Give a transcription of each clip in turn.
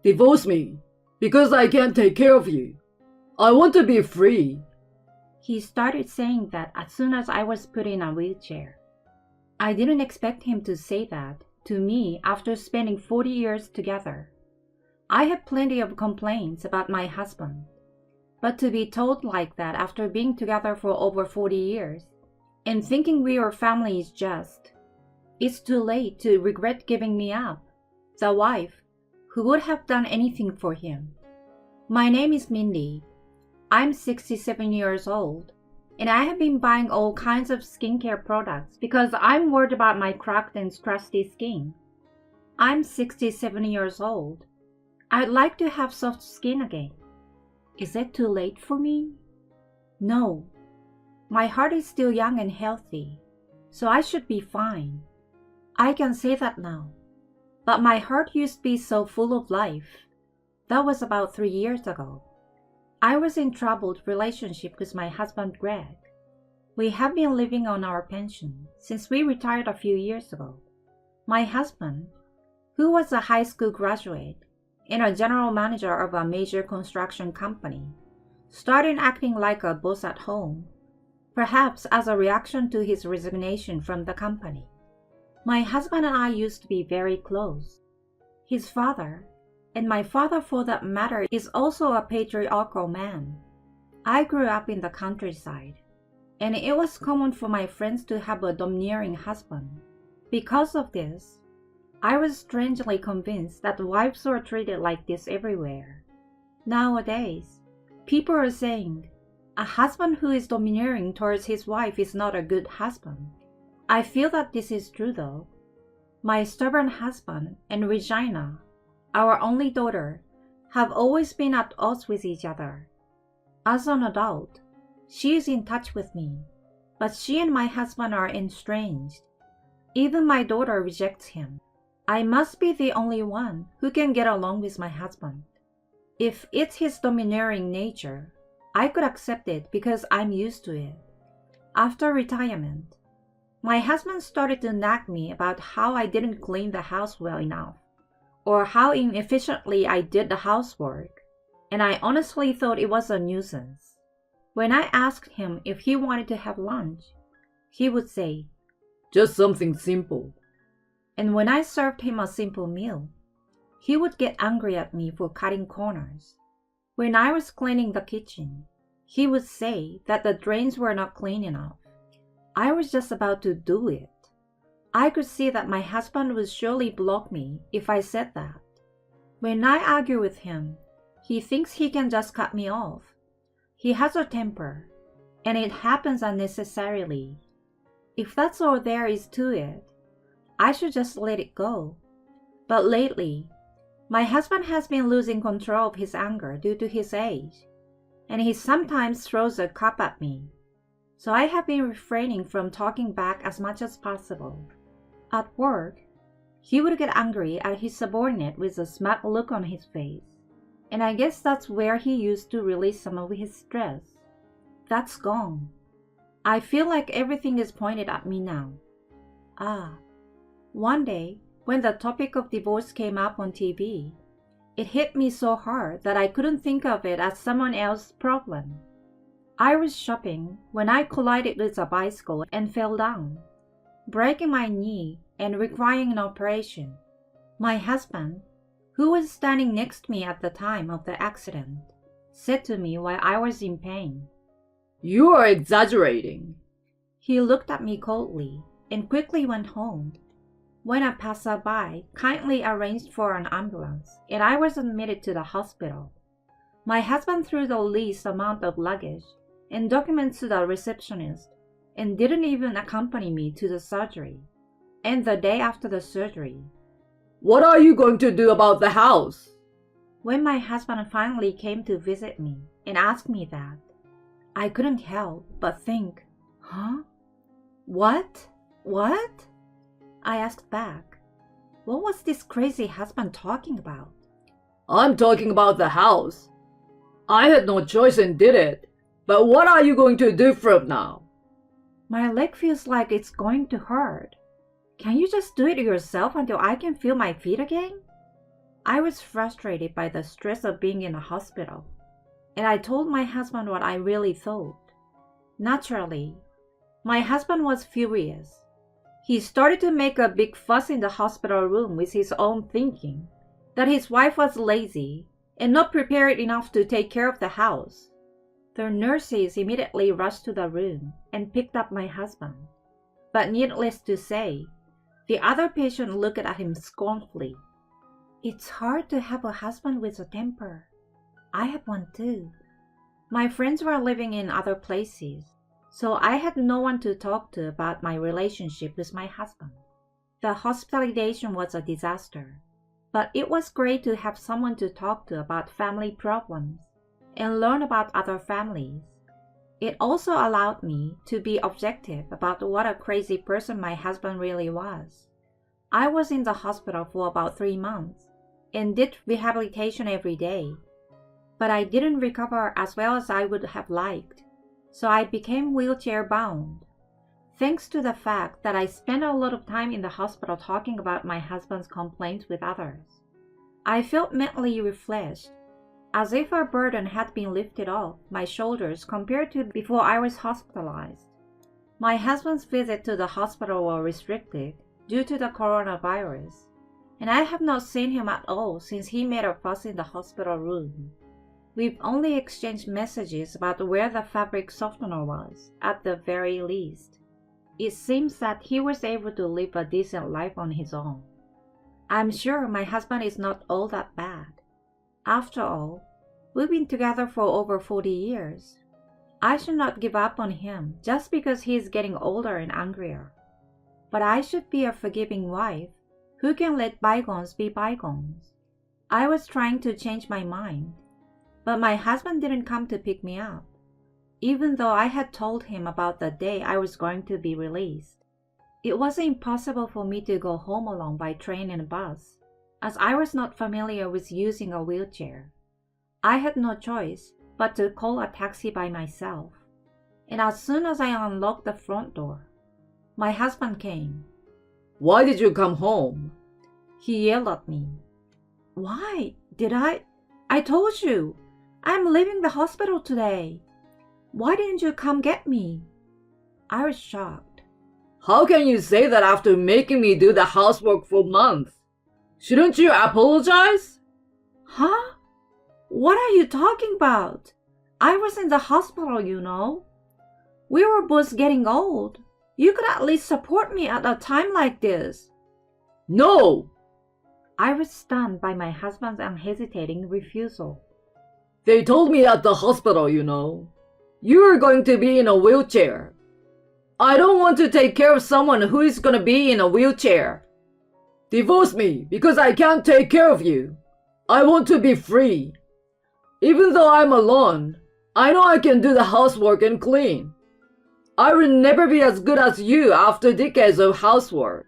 Divorce me, because I can't take care of you. I want to be free. He started saying that as soon as I was put in a wheelchair. I didn't expect him to say that to me after spending 40 years together. I had plenty of complaints about my husband, but to be told like that after being together for over 40 years and thinking we were family is just, it's too late to regret giving me up, the wife who would have done anything for him. My name is Mindy. I'm 67 years old, and I have been buying all kinds of skincare products because I'm worried about my cracked and crusty skin. I'm 67 years old. I'd like to have soft skin again. Is it too late for me? No. My heart is still young and healthy, so I should be fine. I can say that now. But my heart used to be so full of life. That was about 3 years ago. I was in troubled relationship with my husband Greg. We have been living on our pension since we retired a few years ago. My husband, who was a high school graduate and a general manager of a major construction company, started acting like a boss at home, perhaps as a reaction to his resignation from the company. My husband and I used to be very close. His father, and my father for that matter, is also a patriarchal man. I grew up in the countryside, and it was common for my friends to have a domineering husband. Because of this, I was strangely convinced that wives were treated like this everywhere. Nowadays, people are saying, a husband who is domineering towards his wife is not a good husband. I feel that this is true though. My stubborn husband and Regina, our only daughter, have always been at odds with each other. As an adult, she is in touch with me, but she and my husband are estranged. Even my daughter rejects him. I must be the only one who can get along with my husband. If it's his domineering nature, I could accept it because I'm used to it. After retirement, my husband started to nag me about how I didn't clean the house well enough, or how inefficiently I did the housework, and I honestly thought it was a nuisance. When I asked him if he wanted to have lunch, he would say, "Just something simple." And when I served him a simple meal, he would get angry at me for cutting corners. When I was cleaning the kitchen, he would say that the drains were not clean enough. I was just about to do it. I could see that my husband would surely block me if I said that. When I argue with him, he thinks he can just cut me off. He has a temper, and it happens unnecessarily. If that's all there is to it, I should just let it go. But lately, my husband has been losing control of his anger due to his age, and he sometimes throws a cup at me. So I have been refraining from talking back as much as possible. At work, he would get angry at his subordinate with a smug look on his face, and I guess that's where he used to release some of his stress. That's gone. I feel like everything is pointed at me now. One day, when the topic of divorce came up on TV, it hit me so hard that I couldn't think of it as someone else's problem. I was shopping when I collided with a bicycle and fell down, breaking my knee and requiring an operation. My husband, who was standing next to me at the time of the accident, said to me while I was in pain, "You are exaggerating." He looked at me coldly and quickly went home. When a passerby kindly arranged for an ambulance and I was admitted to the hospital, my husband threw the least amount of luggage and documents to the receptionist and didn't even accompany me to the surgery. And the day after the surgery, "What are you going to do about the house?" When my husband finally came to visit me and asked me that, I couldn't help but think, huh? What? I asked back, what was this crazy husband talking about? "I'm talking about the house. I had no choice and did it. But what are you going to do from now?" My leg feels like it's going to hurt. Can you just do it yourself until I can feel my feet again? I was frustrated by the stress of being in a hospital, and I told my husband what I really thought. Naturally, my husband was furious. He started to make a big fuss in the hospital room with his own thinking that his wife was lazy and not prepared enough to take care of the house. The nurses immediately rushed to the room and picked up my husband. But needless to say, the other patient looked at him scornfully. It's hard to have a husband with a temper. I have one too. My friends were living in other places, so I had no one to talk to about my relationship with my husband. The hospitalization was a disaster, but it was great to have someone to talk to about family problems and learn about other families. It also allowed me to be objective about what a crazy person my husband really was. I was in the hospital for about 3 months and did rehabilitation every day, but I didn't recover as well as I would have liked, so I became wheelchair bound. Thanks to the fact that I spent a lot of time in the hospital talking about my husband's complaints with others, I felt mentally refreshed, as if a burden had been lifted off my shoulders compared to before I was hospitalized. My husband's visits to the hospital were restricted due to the coronavirus, and I have not seen him at all since he made a fuss in the hospital room. We've only exchanged messages about where the fabric softener was, at the very least. It seems that he was able to live a decent life on his own. I'm sure my husband is not all that bad. After all, we've been together for over 40 years. I should not give up on him just because he is getting older and angrier. But I should be a forgiving wife who can let bygones be bygones. I was trying to change my mind, but my husband didn't come to pick me up, even though I had told him about the day I was going to be released. It was impossible for me to go home alone by train and bus, as I was not familiar with using a wheelchair. I had no choice but to call a taxi by myself, and as soon as I unlocked the front door, my husband came. Why did you come home? He yelled at me. Why did I? I told you, I'm leaving the hospital today. Why didn't you come get me? I was shocked. How can you say that after making me do the housework for months? Shouldn't you apologize? Huh? What are you talking about? I was in the hospital, you know. We were both getting old. You could at least support me at a time like this. No! I was stunned by my husband's unhesitating refusal. They told me at the hospital, you know. You were going to be in a wheelchair. I don't want to take care of someone who is going to be in a wheelchair. Divorce me because I can't take care of you. I want to be free. Even though I'm alone, I know I can do the housework and clean. I will never be as good as you after decades of housework.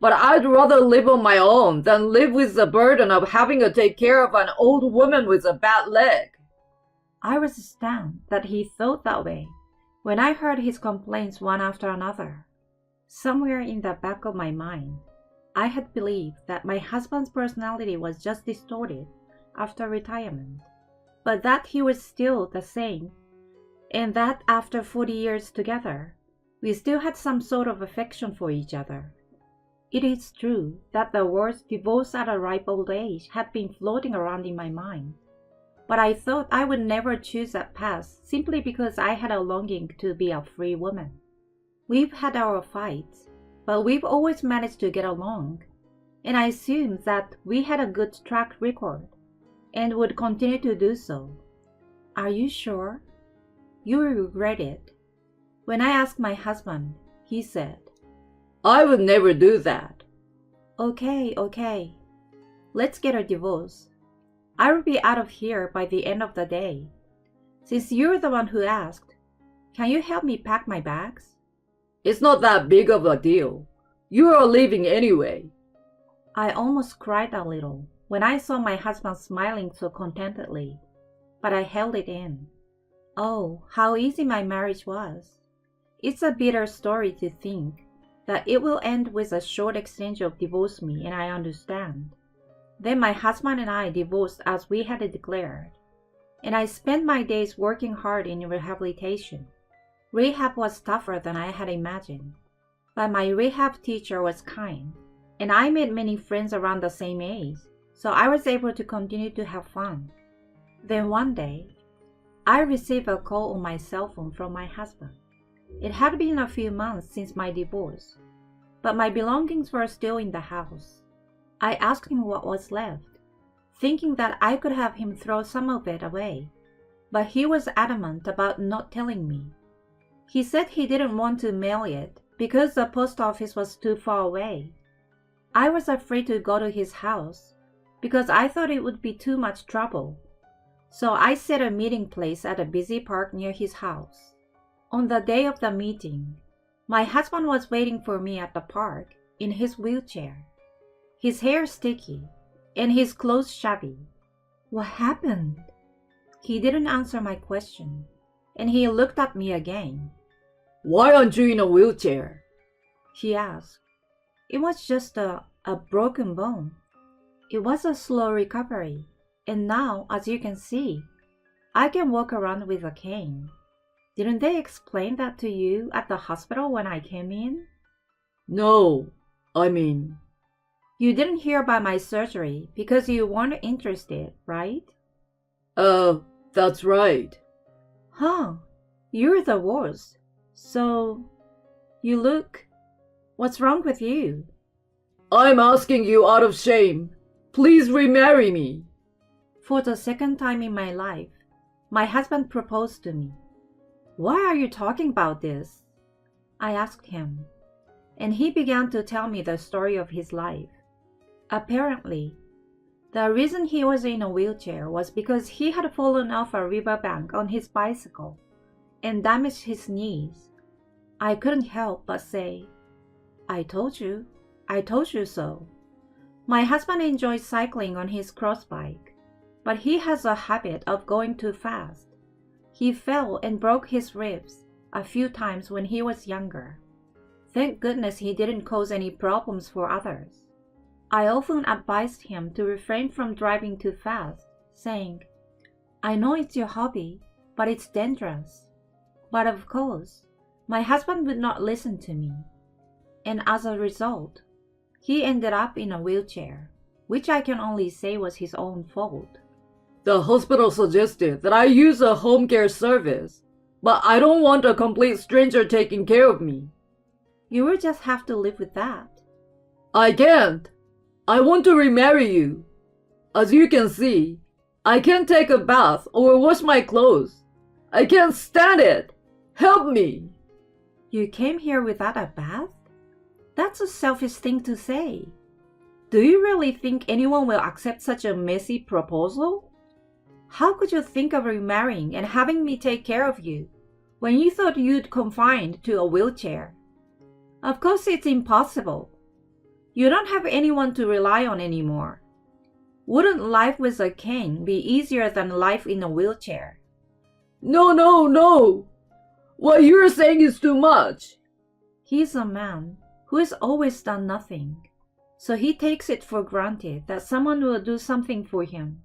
But I'd rather live on my own than live with the burden of having to take care of an old woman with a bad leg. I was stunned that he thought that way when I heard his complaints one after another. Somewhere in the back of my mind, I had believed that my husband's personality was just distorted after retirement, but that he was still the same, and that after 40 years together, we still had some sort of affection for each other. It is true that the words divorce at a ripe old age had been floating around in my mind, but I thought I would never choose that path simply because I had a longing to be a free woman. We've had our fights, but we've always managed to get along, and I assumed that we had a good track record and would continue to do so. Are you sure? You will regret it. When I asked my husband, he said, I would never do that. Okay. Let's get a divorce. I will be out of here by the end of the day. Since you're the one who asked, can you help me pack my bags? It's not that big of a deal. You are leaving anyway. I almost cried a little when I saw my husband smiling so contentedly, but I held it in. Oh, how easy my marriage was. It's a bitter story to think that it will end with a short exchange of divorce me, and I understand. Then my husband and I divorced as we had declared, and I spent my days working hard in rehabilitation. Rehab was tougher than I had imagined, but my rehab teacher was kind, and I made many friends around the same age, so I was able to continue to have fun. Then one day, I received a call on my cell phone from my husband. It had been a few months since my divorce, but my belongings were still in the house. I asked him what was left, thinking that I could have him throw some of it away, but he was adamant about not telling me. He said he didn't want to mail it because the post office was too far away. I was afraid to go to his house because I thought it would be too much trouble. So I set a meeting place at a busy park near his house. On the day of the meeting, my husband was waiting for me at the park in his wheelchair. His hair sticky and his clothes shabby. What happened? He didn't answer my question, and he looked at me again. Why aren't you in a wheelchair? He asked. It was just a broken bone. It was a slow recovery, and now, as you can see, I can walk around with a cane. Didn't they explain that to you at the hospital when I came in? No, You didn't hear about my surgery because you weren't interested, right? That's right. Huh, you're the worst. So, you look... What's wrong with you? I'm asking you out of shame. Please remarry me. For the second time in my life, my husband proposed to me. Why are you talking about this? I asked him, and he began to tell me the story of his life. Apparently, the reason he was in a wheelchair was because he had fallen off a riverbank on his bicycle and damaged his knees. I couldn't help but say, I told you so. My husband enjoys cycling on his cross bike, but he has a habit of going too fast. He fell and broke his ribs a few times when he was younger. Thank goodness he didn't cause any problems for others. I often advised him to refrain from driving too fast, saying, I know it's your hobby, but it's dangerous. But of course, my husband would not listen to me. And as a result, he ended up in a wheelchair, which I can only say was his own fault. The hospital suggested that I use a home care service, but I don't want a complete stranger taking care of me. You will just have to live with that. I can't. I want to remarry you. As you can see, I can't take a bath or wash my clothes. I can't stand it. Help me. You came here without a bath? That's a selfish thing to say. Do you really think anyone will accept such a messy proposal? How could you think of remarrying and having me take care of you when you thought you'd confined to a wheelchair? Of course it's impossible. You don't have anyone to rely on anymore. Wouldn't life with a cane be easier than life in a wheelchair? No. What you're saying is too much. He's a man who has always done nothing, so he takes it for granted that someone will do something for him.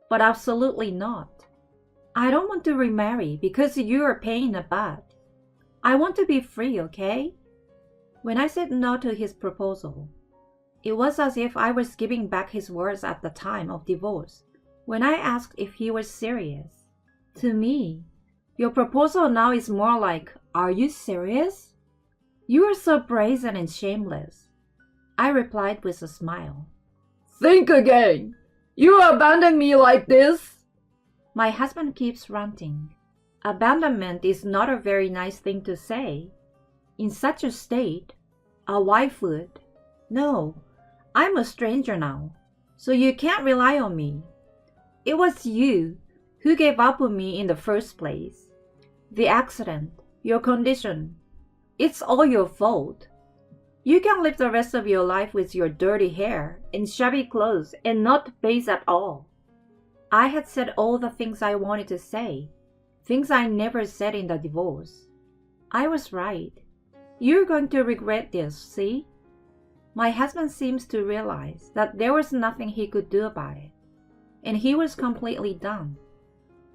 But absolutely not. I don't want to remarry because you are paying in the butt. I want to be free, okay? When I said no to his proposal, it was as if I was giving back his words at the time of divorce, when I asked if he was serious. To me, your proposal now is more like, are you serious? You are so brazen and shameless. I replied with a smile. Think again. You abandon me like this? My husband keeps ranting. Abandonment is not a very nice thing to say. In such a state, a wife would. No, I'm a stranger now, so you can't rely on me. It was you who gave up on me in the first place. The accident, your condition, it's all your fault. You can live the rest of your life with your dirty hair and shabby clothes and not bathe at all. I had said all the things I wanted to say, things I never said in the divorce. I was right. You're going to regret this, see? My husband seems to realize that there was nothing he could do about it, and he was completely done.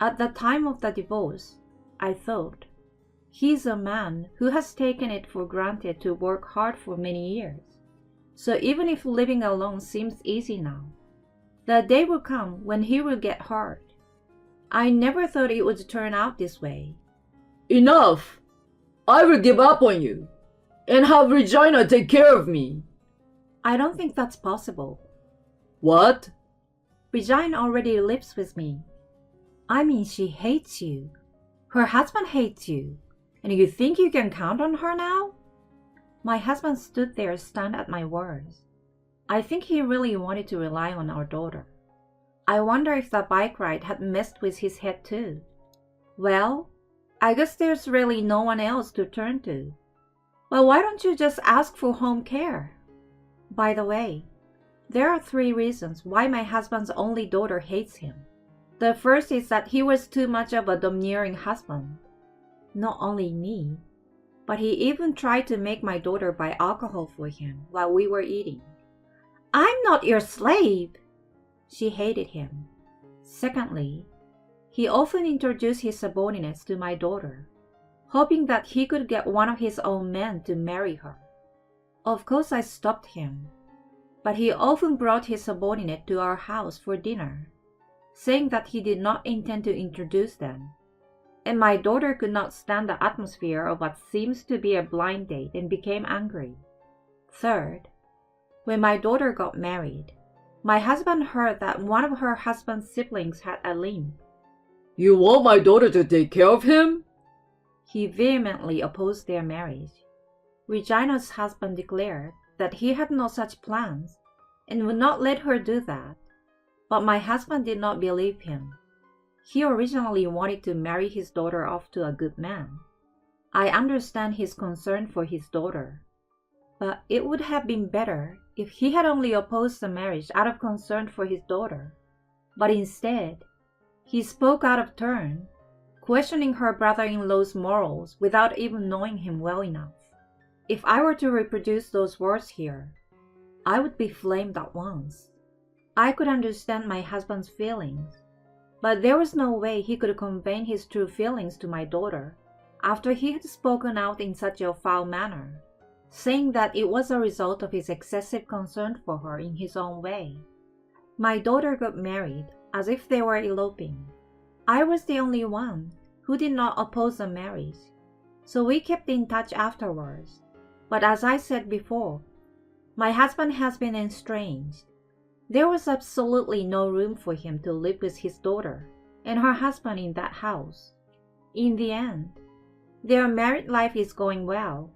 At the time of the divorce, I thought, he's a man who has taken it for granted to work hard for many years. So even if living alone seems easy now, the day will come when he will get hurt. I never thought it would turn out this way. Enough! I will give up on you and have Regina take care of me. I don't think that's possible. What? Regina already lives with me. I mean, she hates you. Her husband hates you. And you think you can count on her now? My husband stood there stunned at my words. I think he really wanted to rely on our daughter. I wonder if the bike ride had messed with his head too. Well, I guess there's really no one else to turn to. Well, why don't you just ask for home care? By the way, there are 3 reasons why my husband's only daughter hates him. The first is that he was too much of a domineering husband. Not only me, but he even tried to make my daughter buy alcohol for him while we were eating. I'm not your slave! She hated him. Secondly, he often introduced his subordinates to my daughter, hoping that he could get one of his own men to marry her. Of course I stopped him, but he often brought his subordinate to our house for dinner, saying that he did not intend to introduce them. And my daughter could not stand the atmosphere of what seems to be a blind date and became angry. Third, when my daughter got married, my husband heard that one of her husband's siblings had a limp. You want my daughter to take care of him? He vehemently opposed their marriage. Regina's husband declared that he had no such plans and would not let her do that. But my husband did not believe him. He originally wanted to marry his daughter off to a good man. I understand his concern for his daughter, but it would have been better if he had only opposed the marriage out of concern for his daughter. But instead, he spoke out of turn, questioning her brother-in-law's morals without even knowing him well enough. If I were to reproduce those words here, I would be flamed at once. I could understand my husband's feelings, but there was no way he could convey his true feelings to my daughter after he had spoken out in such a foul manner, saying that it was a result of his excessive concern for her in his own way. My daughter got married as if they were eloping. I was the only one who did not oppose the marriage, so we kept in touch afterwards. But as I said before, my husband has been estranged. There was absolutely no room for him to live with his daughter and her husband in that house. In the end, their married life is going well,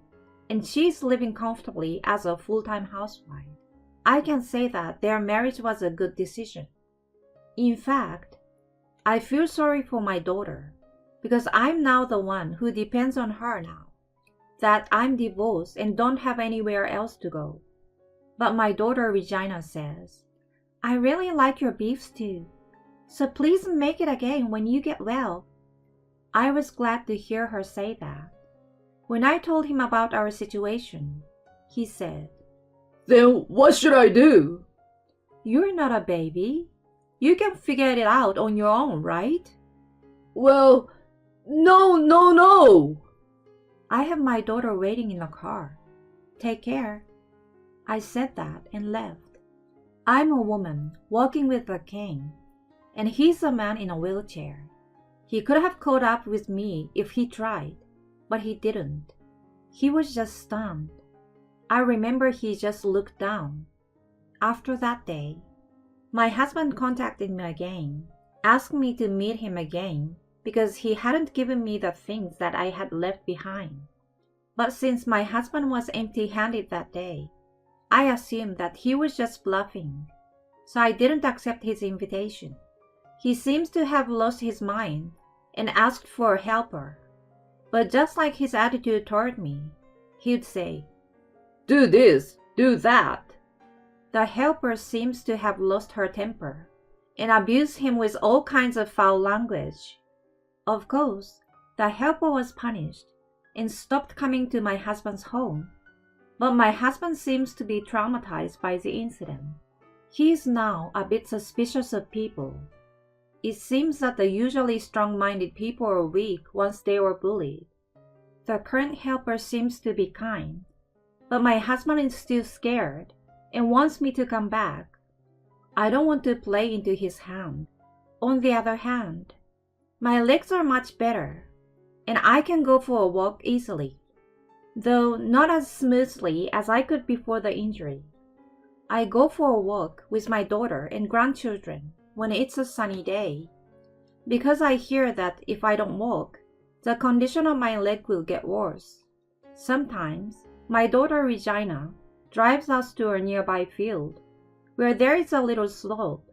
and she is living comfortably as a full-time housewife. I can say that their marriage was a good decision. In fact, I feel sorry for my daughter because I'm now the one who depends on her now, that I'm divorced and don't have anywhere else to go. But my daughter Regina says, I really like your beef stew, so please make it again when you get well. I was glad to hear her say that. When I told him about our situation, he said, Then what should I do? You're not a baby. You can figure it out on your own, right? Well, no. I have my daughter waiting in the car. Take care. I said that and left. I'm a woman walking with a cane, and he's a man in a wheelchair. He could have caught up with me if he tried, but he didn't. He was just stunned. I remember he just looked down. After that day, my husband contacted me again, asked me to meet him again because he hadn't given me the things that I had left behind. But since my husband was empty-handed that day, I assumed that he was just bluffing, so I didn't accept his invitation. He seems to have lost his mind and asked for a helper. But just like his attitude toward me, he'd say, Do this, do that. The helper seems to have lost her temper and abused him with all kinds of foul language. Of course, the helper was punished and stopped coming to my husband's home. But my husband seems to be traumatized by the incident. He is now a bit suspicious of people. It seems that the usually strong-minded people are weak once they were bullied. The current helper seems to be kind, but my husband is still scared and wants me to come back. I don't want to play into his hand. On the other hand, my legs are much better, and I can go for a walk easily, though not as smoothly as I could before the injury. I go for a walk with my daughter and grandchildren when it's a sunny day, because I hear that if I don't walk, the condition of my leg will get worse. Sometimes, my daughter Regina drives us to a nearby field, where there is a little slope,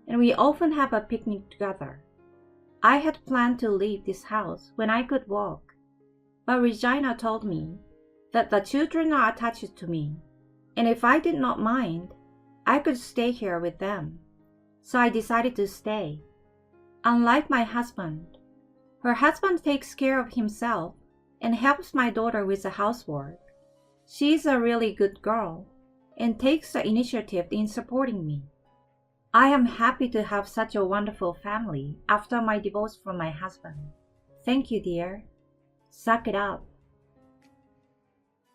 and we often have a picnic together. I had planned to leave this house when I could walk, but Regina told me that the children are attached to me, and if I did not mind, I could stay here with them. So I decided to stay. Unlike my husband, her husband takes care of himself and helps my daughter with the housework. She is a really good girl and takes the initiative in supporting me. I am happy to have such a wonderful family after my divorce from my husband. Thank you, dear. Suck it up.